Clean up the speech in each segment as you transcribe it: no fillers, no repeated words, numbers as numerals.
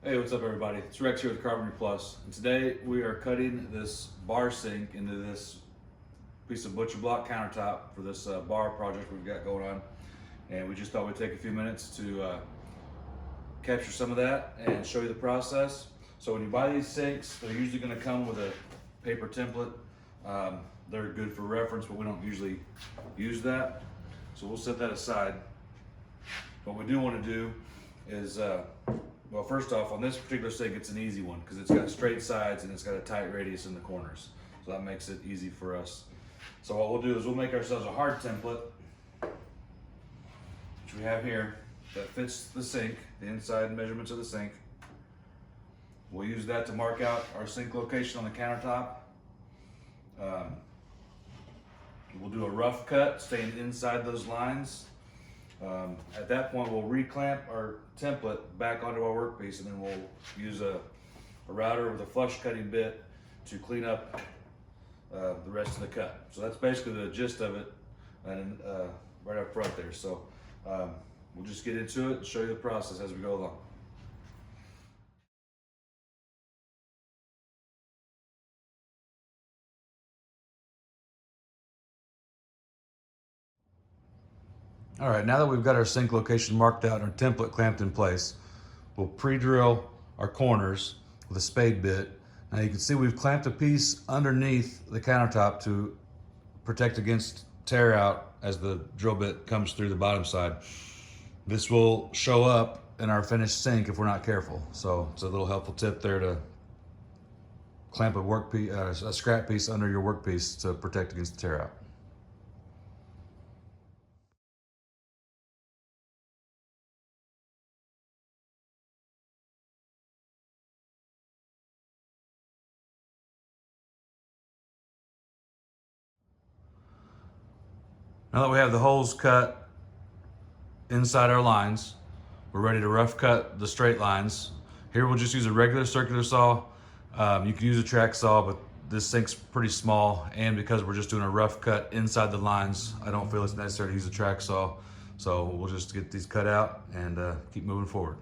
Hey, what's up everybody? It's Rex here with Carpentry Plus, and today we are cutting this bar sink into this piece of Butchertblock countertop for this bar project we've got going on. And we just thought we'd take a few minutes to capture some of that and show you the process. So when you buy these sinks, they're usually going to come with a paper template. They're good for reference, but we don't usually use that. So we'll set that aside. What we do want to do is well, first off, on this particular sink, it's an easy one because it's got straight sides and it's got a tight radius in the corners. So that makes it easy for us. So what we'll do is we'll make ourselves a hard template, which we have here, that fits the sink, the inside measurements of the sink. We'll use that to mark out our sink location on the countertop. We'll do a rough cut, staying inside those lines. At that point, we'll reclamp our template back onto our workpiece, and then we'll use a router with a flush cutting bit to clean up the rest of the cut. So that's basically the gist of it, and right up front there. So we'll just get into it and show you the process as we go along. All right, now that we've got our sink location marked out and our template clamped in place, we'll pre-drill our corners with a spade bit. Now you can see we've clamped a piece underneath the countertop to protect against tear out as the drill bit comes through the bottom side. This will show up in our finished sink if we're not careful. So it's a little helpful tip there to clamp a scrap piece under your workpiece to protect against the tear out. Now that we have the holes cut inside our lines, we're ready to rough cut the straight lines. Here we'll just use a regular circular saw. You can use a track saw, but this sink's pretty small, and because we're just doing a rough cut inside the lines, I don't feel it's necessary to use a track saw. So we'll just get these cut out and keep moving forward.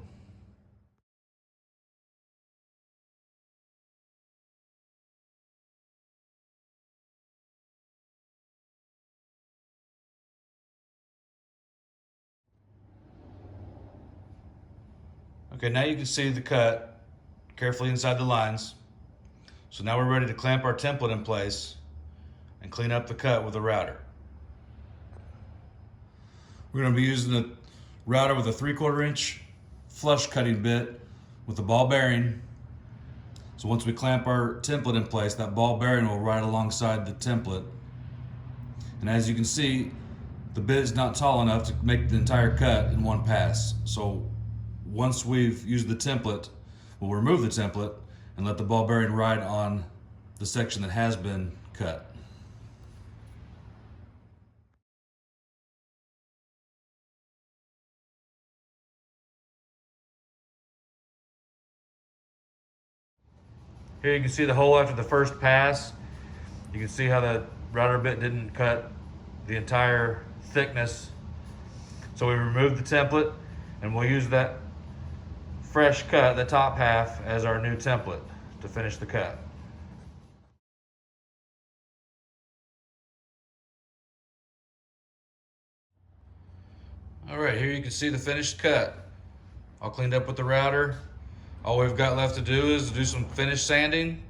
Okay, now you can see the cut carefully inside the lines. So now we're ready to clamp our template in place and clean up the cut with a router. We're going to be using a router with a 3/4 inch flush cutting bit with a ball bearing. So once we clamp our template in place, that ball bearing will ride alongside the template. And as you can see, the bit is not tall enough to make the entire cut in one pass. So once we've used the template, we'll remove the template and let the ball bearing ride on the section that has been cut. Here you can see the hole after the first pass. You can see how the router bit didn't cut the entire thickness. So we removed the template, and we'll use that fresh cut, the top half, as our new template to finish the cut. All right, here you can see the finished cut. All cleaned up with the router. All we've got left to do is do some finish sanding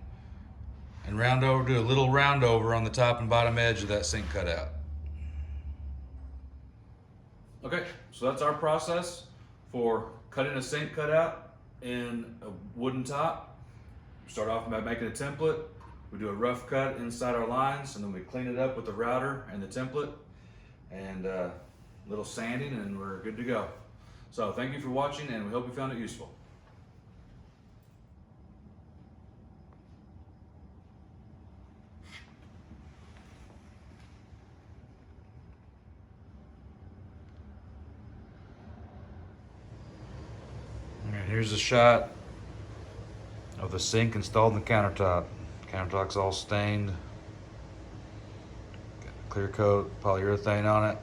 and do a little round over on the top and bottom edge of that sink cutout. Okay, so that's our process for cutting a sink cutout in a wooden top. We start off by making a template. We do a rough cut inside our lines, and then we clean it up with the router and the template and a little sanding, and we're good to go. So thank you for watching, and we hope you found it useful. Here's a shot of the sink installed in the countertop. Countertop's all stained. Got a clear coat polyurethane on it.